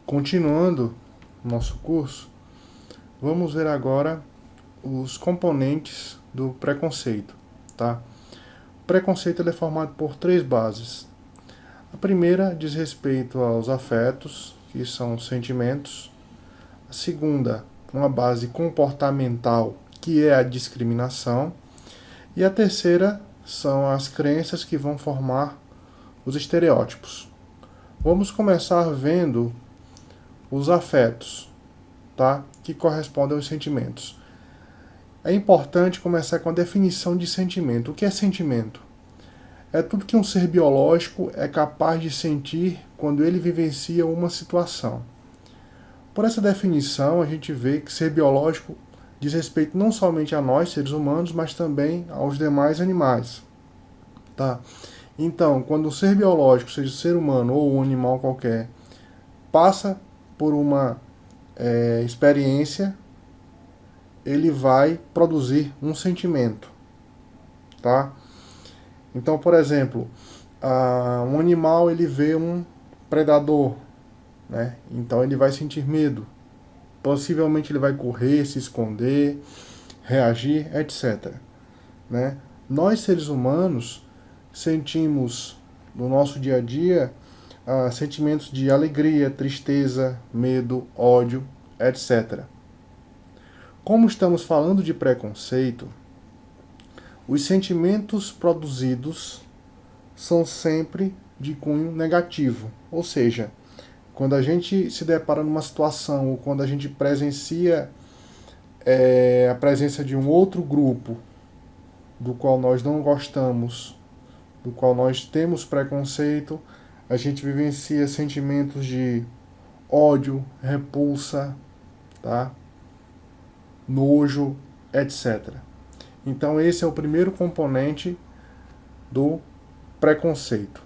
Continuando nosso curso, vamos ver agora os componentes do preconceito, tá? O preconceito ele é formado por três bases. A primeira diz respeito aos afetos, que são sentimentos. A segunda, uma base comportamental, que é a discriminação. E a terceira são as crenças que vão formar os estereótipos. Vamos começar vendo os afetos, tá? Que correspondem aos sentimentos. É importante começar com a definição de sentimento. O que é sentimento? É tudo que um ser biológico é capaz de sentir quando ele vivencia uma situação. Por essa definição, a gente vê que ser biológico diz respeito não somente a nós, seres humanos, mas também aos demais animais, tá? Então, quando um ser biológico, seja ser humano ou um animal qualquer, passa por uma experiência, ele vai produzir um sentimento, tá? Então, por exemplo, um animal ele vê um predador, né? Então ele vai sentir medo. Possivelmente ele vai correr, se esconder, reagir, etc. Né? Nós seres humanos sentimos no nosso dia a dia sentimentos de alegria, tristeza, medo, ódio, etc. Como estamos falando de preconceito, os sentimentos produzidos são sempre de cunho negativo. Ou seja, quando a gente se depara numa situação ou quando a gente presencia a presença de um outro grupo do qual nós não gostamos, do qual nós temos preconceito, a gente vivencia sentimentos de ódio, repulsa, tá? Nojo, etc. Então esse é o primeiro componente do preconceito.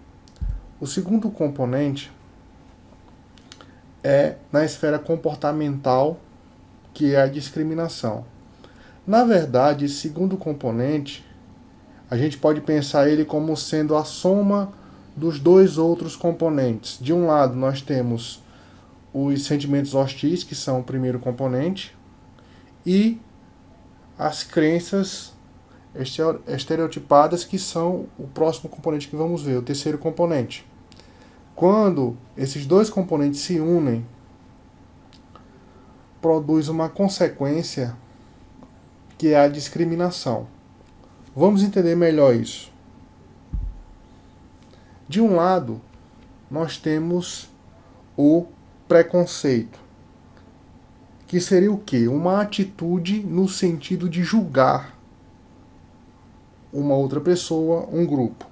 O segundo componente é na esfera comportamental, que é a discriminação. Na verdade, esse segundo componente, a gente pode pensar ele como sendo a soma dos dois outros componentes. De um lado, nós temos os sentimentos hostis, que são o primeiro componente, e as crenças estereotipadas, que são o próximo componente que vamos ver, o terceiro componente. Quando esses dois componentes se unem, produz uma consequência que é a discriminação. Vamos entender melhor isso. De um lado, nós temos o preconceito, que seria o quê? Uma atitude no sentido de julgar uma outra pessoa, um grupo.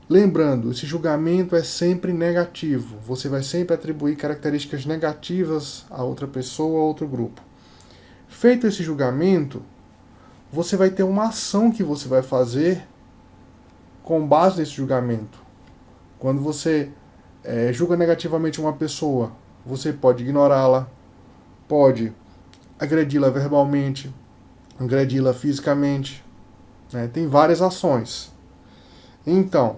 Lembrando, esse julgamento é sempre negativo. Você vai sempre atribuir características negativas a outra pessoa, a outro grupo. Feito esse julgamento, você vai ter uma ação que você vai fazer com base nesse julgamento. Quando você julga negativamente uma pessoa, você pode ignorá-la, pode agredi-la verbalmente, agredi-la fisicamente, né? Tem várias ações. Então,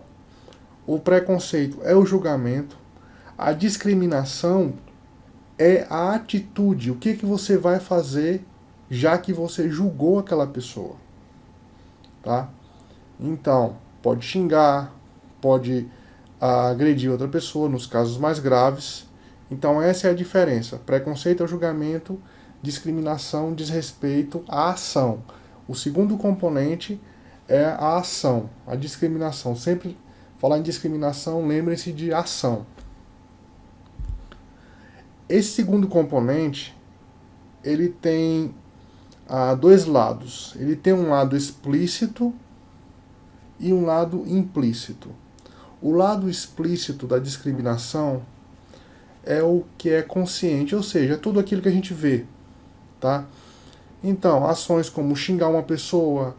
o preconceito é o julgamento, a discriminação é a atitude, o que você vai fazer já que você julgou aquela pessoa, tá? Então, pode xingar, pode agredir outra pessoa, nos casos mais graves. Então essa é a diferença. Preconceito é o julgamento, discriminação diz respeito à ação. O segundo componente é a ação, a discriminação. Sempre falar em discriminação, lembrem-se de ação. Esse segundo componente, ele tem dois lados. Ele tem um lado explícito e um lado implícito. O lado explícito da discriminação é o que é consciente, ou seja, é tudo aquilo que a gente vê, tá? Então, ações como xingar uma pessoa,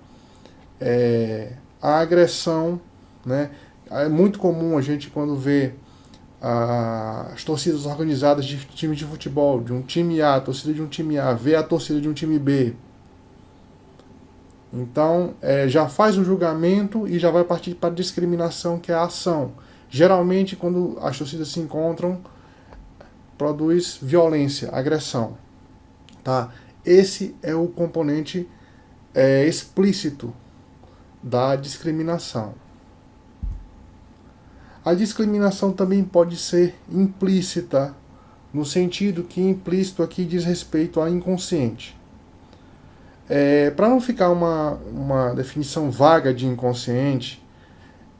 a agressão, né? É muito comum a gente, quando vê as torcidas organizadas de times de futebol, de um time A, a torcida de um time A, ver a torcida de um time B. Então, já faz o julgamento e já vai partir para a discriminação, que é a ação. Geralmente, quando as torcidas se encontram, produz violência, agressão, tá? Esse é o componente explícito da discriminação. A discriminação também pode ser implícita, no sentido que implícito aqui diz respeito ao inconsciente. Para não ficar uma definição vaga de inconsciente,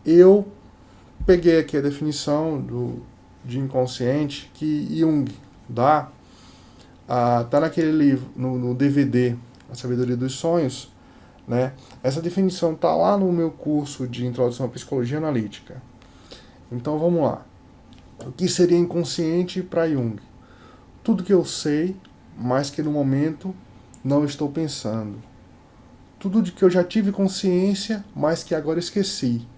eu peguei aqui a definição de inconsciente que Jung dá, tá naquele livro, no DVD, A Sabedoria dos Sonhos, né? Essa definição está lá no meu curso de Introdução à Psicologia Analítica. Então vamos lá. O que seria inconsciente para Jung? Tudo que eu sei, mas que no momento não estou pensando. Tudo de que eu já tive consciência, mas que agora esqueci.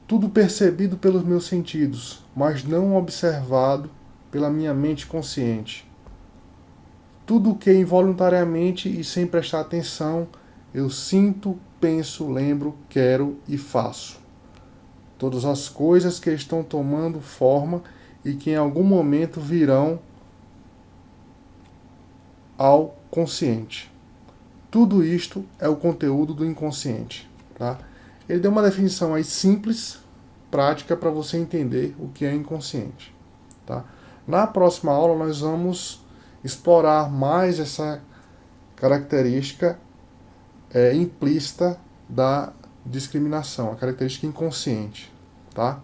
Tudo percebido pelos meus sentidos, mas não observado pela minha mente consciente. Tudo o que involuntariamente e sem prestar atenção eu sinto, penso, lembro, quero e faço. Todas as coisas que estão tomando forma e que em algum momento virão ao consciente. Tudo isto é o conteúdo do inconsciente. Tá? Ele deu uma definição aí simples, prática, para você entender o que é inconsciente. Tá? Na próxima aula nós vamos explorar mais essa característica implícita da discriminação, a característica inconsciente. Tá?